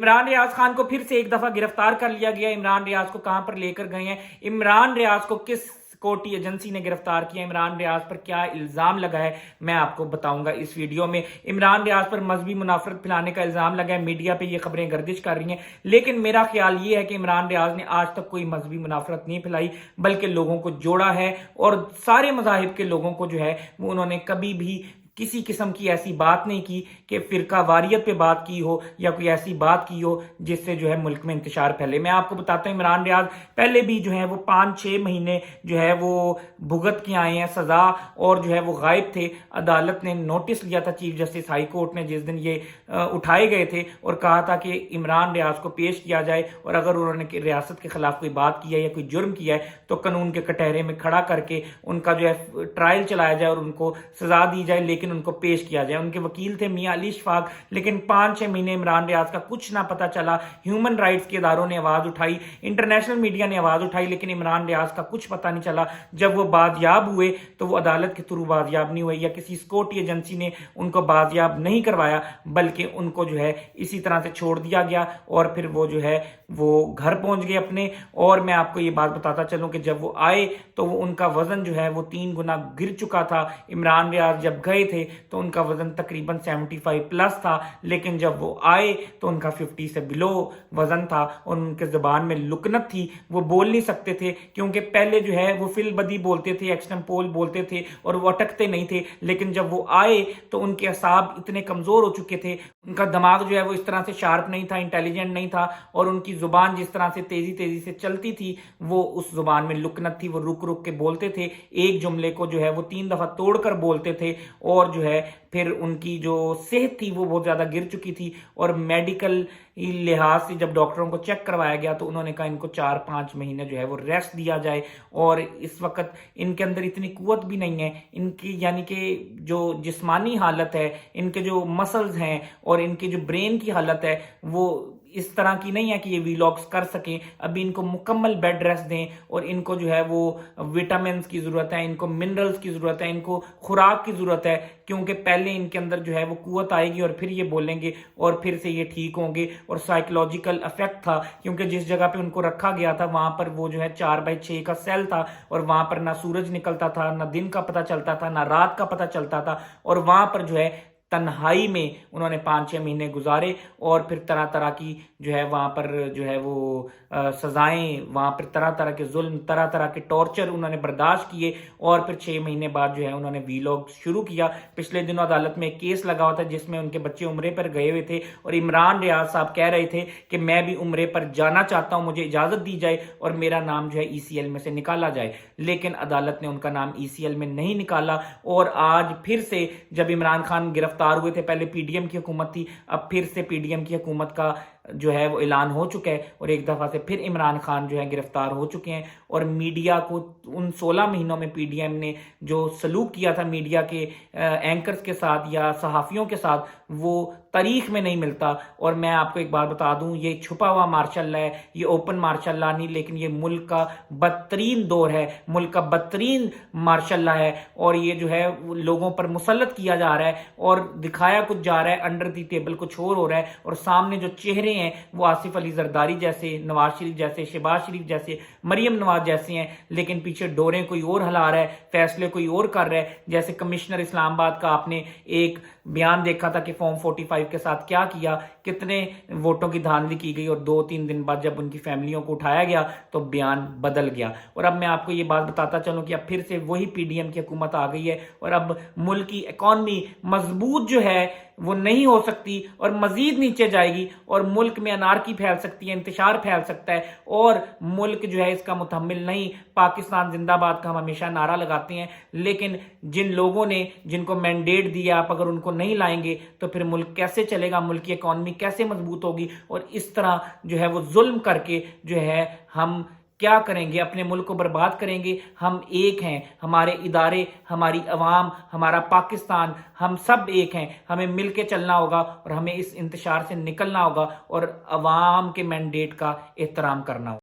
इमरान रियाज खान को फिर से एक दफा गिरफ्तार कर लिया गया। इमरान रियाज को कहां पर लेकर गए हैं, इमरान रियाज को किस कोर्टी एजेंसी ने गिरफ्तार किया, इमरान रियाज पर क्या इल्जाम लगा है, मैं आपको बताऊंगा इस वीडियो में। इमरान रियाज पर मजहबी मुनाफरत फैलाने का इल्जाम लगा है, मीडिया पे ये खबरें गर्दिश कर रही हैं, लेकिन मेरा ख्याल ये है कि इमरान रियाज ने आज तक कोई मजहबी मुनाफरत नहीं फैलाई, बल्कि लोगों को जोड़ा है और सारे मजाहिब के लोगों को जो है वो उन्होंने कभी भी किसी किस्म की ऐसी बात नहीं की कि फिरका वारियत पे बात की हो या कोई ऐसी बात की हो जिससे जो है मुल्क में इंतशार फैले। मैं आपको बताता हूं, इमरान रियाज पहले भी जो है वो 5-6 महीने जो है वो भुगत के आए हैं सजा, और जो है वो गायब थे। अदालत ने नोटिस लिया था, चीफ जस्टिस हाई कोर्ट ने, जिस दिन ये उठाए गए थे, और कहा था कि इमरान रियाज को पेश किया जाए, और अगर उन्होंने रियासत के खिलाफ कोई बात किया या कोई जुर्म किया है तो कानून के कटहरे में खड़ा करके उनका जो है ट्रायल चलाया जाए और उनको सजा दी जाए, लेकिन उनको पेश किया जाए। उनके वकील थे मियां अली शफाक, लेकिन 5-6 महीने इमरान रियाज का कुछ ना पता चला। ह्यूमन राइट्स के इदारों ने आवाज उठाई, इंटरनेशनल मीडिया ने आवाज उठाई, लेकिन इमरान रियाज का कुछ पता नहीं चला। जब वो बाजियाब हुए तो वो अदालत के थ्रू बाजियाब नहीं हुए या किसी सिक्योरिटी एजेंसी ने उनको बाजियाब नहीं करवाया, बल्कि उनको जो है इसी तरह से छोड़ दिया गया और फिर वो जो है वो घर पहुंच गए अपने। और मैं आपको ये बात बताता चलूं कि जब वो आए तो वो उनका वजन जो है वो 3 गुना गिर चुका था। इमरान रियाज जब गए थे तो उनका वजन तकरीबन 75 प्लस था, लेकिन जब वो आए तो उनका 50 से बिलो वजन था और उनके जुबान में लुकनत थी, वो बोल नहीं सकते थे, क्योंकि पहले जो है वो फिल बदी बोलते थे, एक्सटेम्पोल बोलते थे और वो अटकते नहीं थे। लेकिन जब वो आए तो उनके असाब इतने कमजोर हो चुके थे, उनका दिमाग जो है वो इस तरह से शार्प नहीं था, इंटेलिजेंट नहीं था, और उनकी जुबान जिस तरह से तेजी तेजी से चलती थी वो उस जुबान में लुकनत थी। वो रुक रुक के बोलते थे, एक जुमले को जो है वो 3 दफा तोड़कर बोलते थे, और जो है फिर उनकी जो सेहत थी वो बहुत ज्यादा गिर चुकी थी। और मेडिकल लिहाज से जब डॉक्टरों को चेक करवाया गया तो उन्होंने कहा इनको 4-5 महीने जो है वो रेस्ट दिया जाए, और इस वक्त इनके अंदर इतनी कुव्वत भी नहीं है इनकी, यानी कि जो जिस्मानी हालत है, इनके जो मसल्स हैं और इनकी जो ब्रेन की हालत है वो इस तरह की नहीं है कि ये वीलॉग्स कर सकें। अभी इनको मुकम्मल बेड रेस्ट दें, और इनको जो है वो विटामिन की जरूरत है, इनको मिनरल्स की जरूरत है, इनको खुराक की जरूरत है, क्योंकि पहले इनके अंदर जो है वो कुव्वत आएगी और फिर ये बोलेंगे और फिर से ये ठीक होंगे। और साइकोलॉजिकल इफेक्ट था, क्योंकि जिस जगह पे उनको रखा गया था वहां पर वो जो है 4x6 का सेल था, और वहां पर ना सूरज निकलता था, ना दिन का पता चलता था, ना रात का पता चलता था, और वहां पर जो है तन्हाई में उन्होंने 5-6 महीने गुजारे। और फिर तरह तरह की जो है वहां पर जो है वो सजाएं, वहां पर तरह तरह के जुल्म, तरह तरह के टॉर्चर उन्होंने बर्दाश्त किए, और फिर 6 महीने बाद जो है उन्होंने वीलॉग शुरू किया। पिछले दिनों अदालत में एक केस लगा हुआ था जिसमें उनके बच्चे उम्रे पर गए हुए थे, और इमरान रियाज साहब कह रहे थे कि मैं भी उम्रे पर जाना चाहता हूं, मुझे इजाजत दी जाए और मेरा नाम जो है ECL में से निकाला जाए, लेकिन अदालत ने उनका नाम ECL में नहीं निकाला। और आज फिर से जब इमरान खान गिरफ्तार हुए थे, पहले PDM की हुकूमत थी, अब फिर से PDM की हुकूमत का जो है वो ऐलान हो चुका है, और एक दफा से फिर इमरान खान जो है गिरफ्तार हो चुके हैं। और मीडिया को उन 16 महीनों में PDM ने जो सलूक किया था मीडिया के एंकर्स के साथ या सहाफियों के साथ, वो तारीख में नहीं मिलता। और मैं आपको एक बात बता दूं, ये छुपा हुआ मार्शल लॉ है, ये ओपन मार्शल लॉ नहीं, लेकिन ये मुल्क का बदतरीन दौर है, मुल्क का बदतरीन मार्शल लॉ है, और ये जो है लोगों पर मुसल्लत किया जा रहा है और दिखाया कुछ जा रहा है, अंडर दी टेबल कुछ और हो रहा है, और सामने जो चेहरे हैं वो आसिफ अली जरदारी जैसे, नवाज शरीफ जैसे, शहबाज शरीफ जैसे, मरियम नवाज जैसे हैं, लेकिन पीछे डोरें कोई और हिला रहा है, फैसले कोई और कर रहा है। जैसे कमिश्नर इस्लामाबाद का आपने एक बयान देखा था कि फॉर्म 45 के साथ क्या किया, कितने वोटों की धांधली की गई, और 2-3 दिन बाद जब उनकी फैमिलियों को उठाया गया तो बयान बदल गया। और अब मैं आपको ये बात बताता चलूं कि अब फिर से वही PDM की हुकूमत आ गई है, और अब मुल्क की इकॉनमी मजबूत जो है वो नहीं हो सकती और मजीद नीचे जाएगी, और मुल्क में अनारकी फैल सकती है, इंतशार फैल सकता है, और मुल्क जो है इसका मुतहम्मिल नहीं। पाकिस्तान जिंदाबाद का हम हमेशा नारा लगाते हैं, लेकिन जिन लोगों ने जिनको मैंडेट दिया, आप अगर उनको नहीं लाएंगे तो फिर मुल्क कैसे चलेगा, मुल्क की इकॉनमी कैसे मजबूत होगी। और इस तरह जो है वो जुल्म करके जो है हम क्या करेंगे, अपने मुल्क को बर्बाद करेंगे। हम एक हैं, हमारे इदारे, हमारी अवाम, हमारा पाकिस्तान, हम सब एक हैं। हमें मिलके चलना होगा और हमें इस इंतशार से निकलना होगा और अवाम के मैंडेट का एहतराम करना होगा।